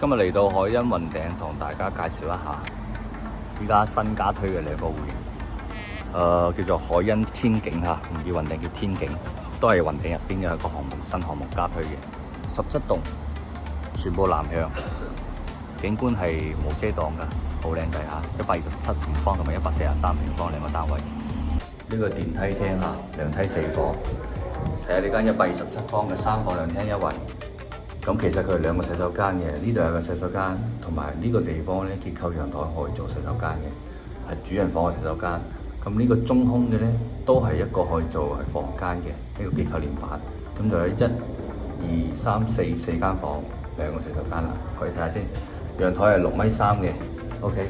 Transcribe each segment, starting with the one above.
今日嚟到海欣雲頂，同大家介紹一下依家新加推嘅兩個會員，叫做海欣天境嚇，唔叫雲頂，叫天境，都係雲頂入邊嘅一個項目，新項目加推嘅17棟，全部南向，景觀係無遮擋㗎，好靚仔嚇，127平方同埋143平方兩個單位。呢個電梯廳嚇，兩梯4房，睇下呢間127方嘅3房2廳1衛。咁其實佢係兩個洗手間嘅，呢度有個洗手間，同埋呢個地方咧結構陽台可以做洗手間嘅，係主人房嘅洗手間。咁呢個中空嘅咧都係一個可以做係房間嘅，呢個結構連板。咁就有1、2、3、4間房，兩個洗手間啦，可以睇下先。陽台係6.3米嘅 ，OK。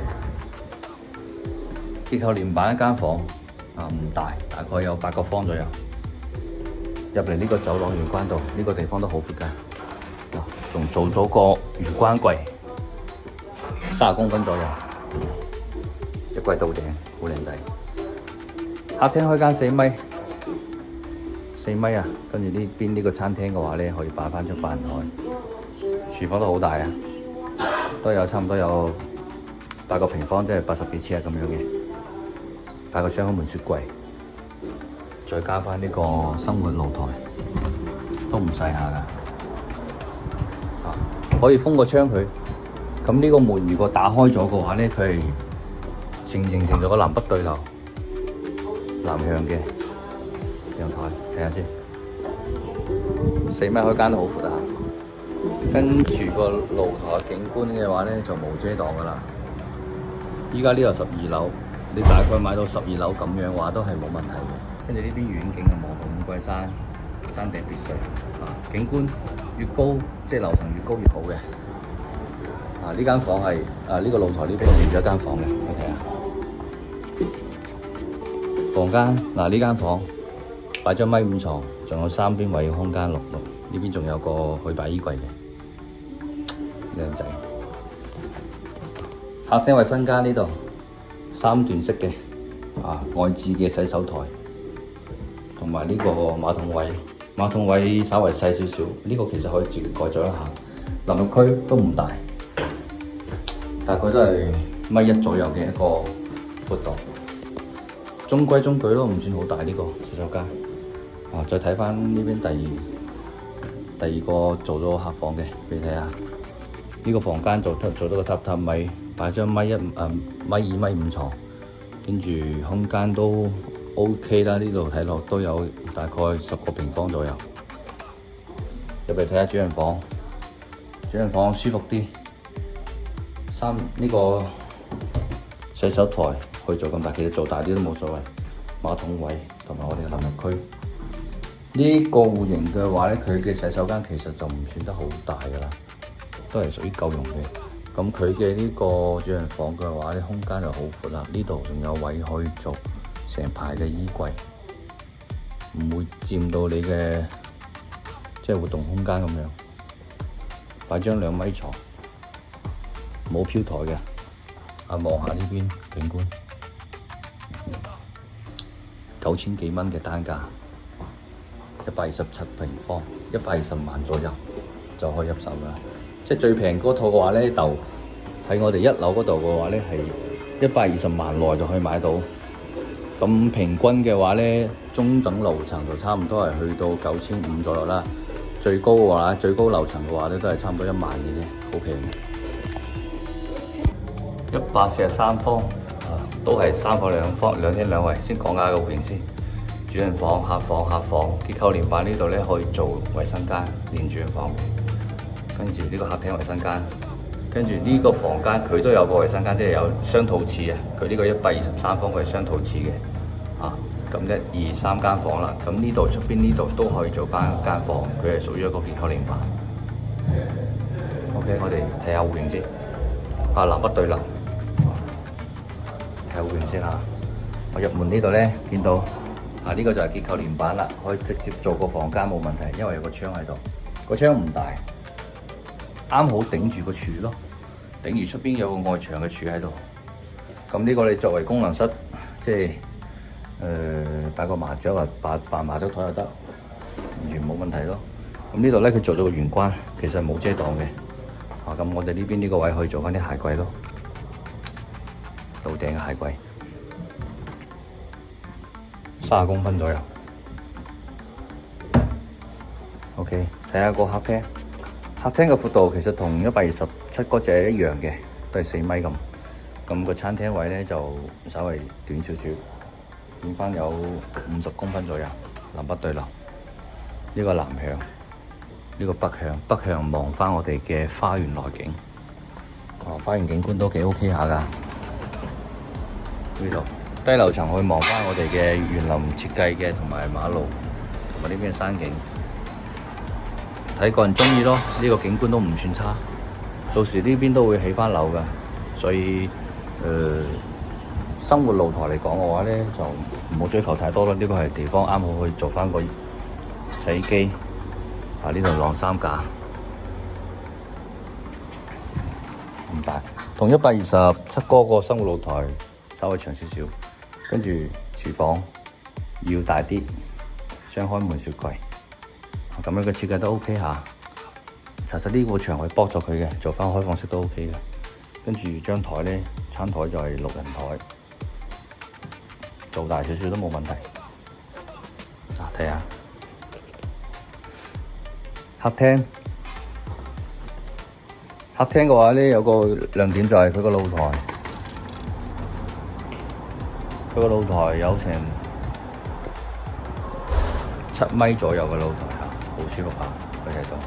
結構連板一間房唔大，大概有8個方左右。入嚟呢個走廊玄關度，呢個地方都好闊㗎。仲做咗個玄關櫃，30公分左右，一櫃到頂，好靚仔。客廳開間4米啊，跟住呢邊呢個餐廳嘅話咧，可以擺翻張飯台。廚房都好大啊，都有差唔多有8個平方，即係80幾尺咁樣嘅。擺個雙開門雪櫃，再加翻呢個生活露台，都唔細下㗎。可以封個窗佢，咁呢個門如果打開咗嘅話咧，佢係形成咗個南北對流，南向嘅陽台，睇下先，4米開間都好闊啊！跟住個露台景觀嘅話咧，就冇遮擋噶啦。依家呢度12樓，你大概買到12樓咁樣話都係冇問題嘅。跟住呢邊遠景係望到五桂山山頂別墅，景觀越高，即係樓層越高越好嘅。呢間房係呢個露台呢邊連咗一間房嘅，你睇下。房間呢間房擺張1.5米床，仲有3邊位空間6，呢邊仲有個可以擺衣櫃嘅，靚仔。客廳衞生間呢度3段式嘅，外置嘅洗手台，同埋呢個馬桶位。馬桶位稍為細少少，呢個其實可以自己改造一下。淋浴區都唔大，大概都係1.1米左右嘅一個闊度，中規中矩咯，唔算好大呢個洗手間。再睇翻呢邊第二個做咗客房嘅，俾你睇下。呢個房間做咗個榻榻米，擺張1.2米床，跟住空間都 OK 啦，呢度睇落都有大概10個平方左右。入嚟睇下主人房，主人房舒服啲。呢個洗手台可以做咁大，其實做大啲都冇所謂。馬桶位同埋我哋嘅淋浴區。呢個戶型嘅話咧，佢嘅洗手間其實就唔算得好大㗎啦，都係屬於夠用嘅。咁佢嘅呢個主人房嘅話咧，空間就好闊啦。呢度仲有位可以做成排嘅衣櫃，唔會佔到你嘅即係活動空間咁樣。擺張2米床，冇飄台嘅。望下呢邊景觀，9000幾蚊嘅單價，127平方，120萬左右就可以入手啦。即係最平嗰套嘅話咧，就喺我哋1樓嗰度嘅話咧，係120萬內就可以買到。咁平均嘅話咧，中等樓層就差唔多係去到9500左右啦。最高嘅話，最高樓層嘅話咧，都係差唔多1萬嘅啫，好平嘅。143方，都係3房2廳2衛。先講下個戶型先。主人房、客房，結構連板呢度咧可以做衞生間，連主人房。跟住呢個客廳衞生間，跟住呢個房間佢都有個衞生間，即係有雙套廁啊。佢呢個123方佢係雙套廁嘅。咁1、2、3間房啦。咁呢度出邊呢度都可以做翻一間房，佢係屬於一個結構連板。OK， 我哋睇下戶型先。南北對流。睇下戶型先嚇。我入門呢度咧，見到呢個就係結構連板啦，可以直接做個房間冇問題，因為有個窗喺度。個窗唔大，啱好頂住個柱咯，頂住出邊有個外牆嘅柱喺度。咁呢個你作為功能室，即係擺個麻雀啊，擺麻雀台又得，完全冇問題咯。咁呢度咧佢做咗個玄關，其實冇遮擋嘅。咁我哋呢邊呢個位可以做翻啲鞋櫃咯，到頂嘅鞋櫃，30公分左右。OK， 睇下個客廳，客廳嘅闊度其實同127嗰隻一樣嘅，都係4米咁。咁個餐廳位咧就稍微短少少，變翻有50公分左右，南北對流。呢個南向，呢個北向，北向望翻我哋嘅花園內景。花園景觀都幾 OK 下㗎。呢度低樓層去望翻我哋嘅園林設計嘅，同埋馬路，同埋呢邊山景。睇個人鍾意咯，呢個景觀都唔算差。到時呢邊都會起翻樓㗎，所以生活露台嚟講嘅話咧，就唔好追求太多啦。呢個係地方啱好去做翻個洗衣機。呢度晾衫架咁大，同127嗰個生活露台稍微長少少。跟住廚房要大啲，雙開門雪櫃。咁樣嘅設計都 OK 下。其實呢個牆可以剝咗佢嘅，做翻開放式都 OK 嘅。跟住張台咧，餐台就係6人台，做大少少都冇問題。睇下客廳，客廳嘅話咧有個亮點就係佢個露台，佢個露台有成7米左右嘅露台嚇，好舒服嚇，可以睇到。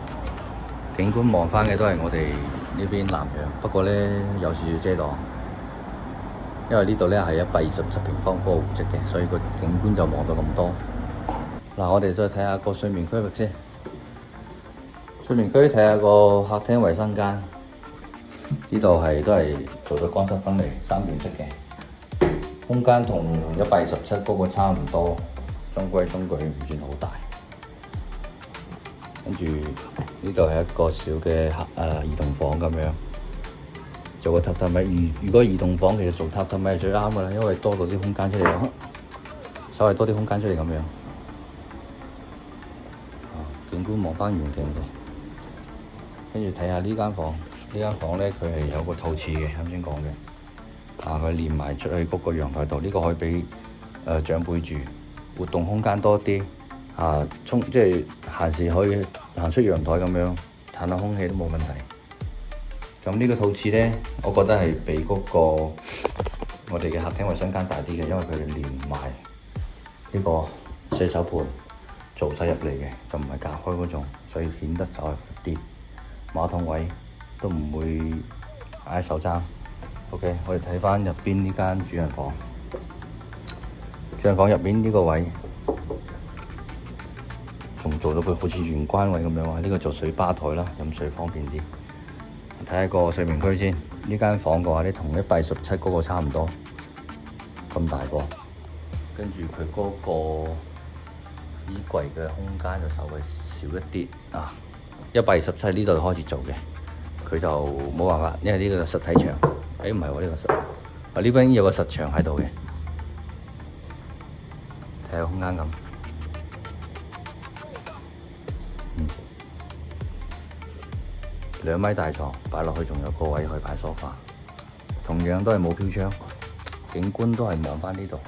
景觀望翻嘅都係我哋呢邊南向，不過咧有少少遮擋，因為呢度咧係127平方嗰個戶籍嘅，所以個景觀就望到咁多。嗱，我哋再睇下個睡眠區域先。睡眠區睇下個客廳衞生間，呢度都係做咗乾濕分離3段式嘅，空間同127嗰個差唔多，中規中矩，唔算好大。跟住呢度係一個小嘅兒童房咁樣，做個榻榻米。如果兒童房其實做榻榻米係最啱㗎啦，因為多到啲空間出嚟，稍微多啲空間出嚟咁樣。景觀望翻遠景嘅。跟住睇下呢間房，呢間房咧佢係有個套廁嘅，啱先講嘅。佢連埋出去嗰個陽台度，呢個可以俾長輩住，活動空間多啲。即係閒時可以行出陽台咁樣，嘆下空氣都冇問題。咁呢個套廁咧，我覺得係比嗰個我哋嘅客廳衞生間大啲嘅，因為佢哋連埋呢個洗手盆做晒入嚟嘅，就唔係隔開嗰種，所以顯得稍微闊啲。馬桶位都唔會挨手踭。OK， 我哋睇翻入邊呢間主人房。主人房入邊呢個位仲做到佢好似玄關位咁樣啊！呢個做水吧台啦，飲水方便啲。睇下個睡眠區先。呢間房嘅話咧，同127嗰個差唔多，咁大個。跟住佢嗰個衣櫃嘅空間就稍微少一啲127呢度開始做嘅，佢就冇辦法，因為呢個實體牆。唔係喎，呢個實呢邊有個實牆喺度嘅。睇下空間咁，2米大床擺落去，仲有個位可以擺梳化，同樣都係冇飄窗，景觀都係望翻呢度，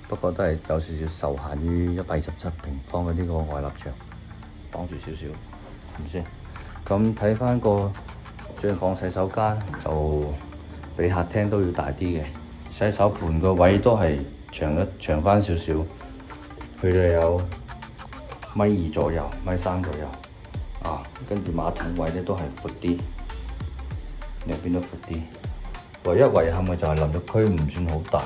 不過都係有少少受限於127平方嘅呢個外立牆擋住少少，係咪先？咁睇翻個主人房洗手間就比客廳都要大啲嘅，洗手盆個位都係長翻少少，佢哋有1.2米左右，1.3米左右。跟住馬桶位咧都係闊啲，兩邊都闊啲。唯一遺憾嘅就係淋浴區唔算好大。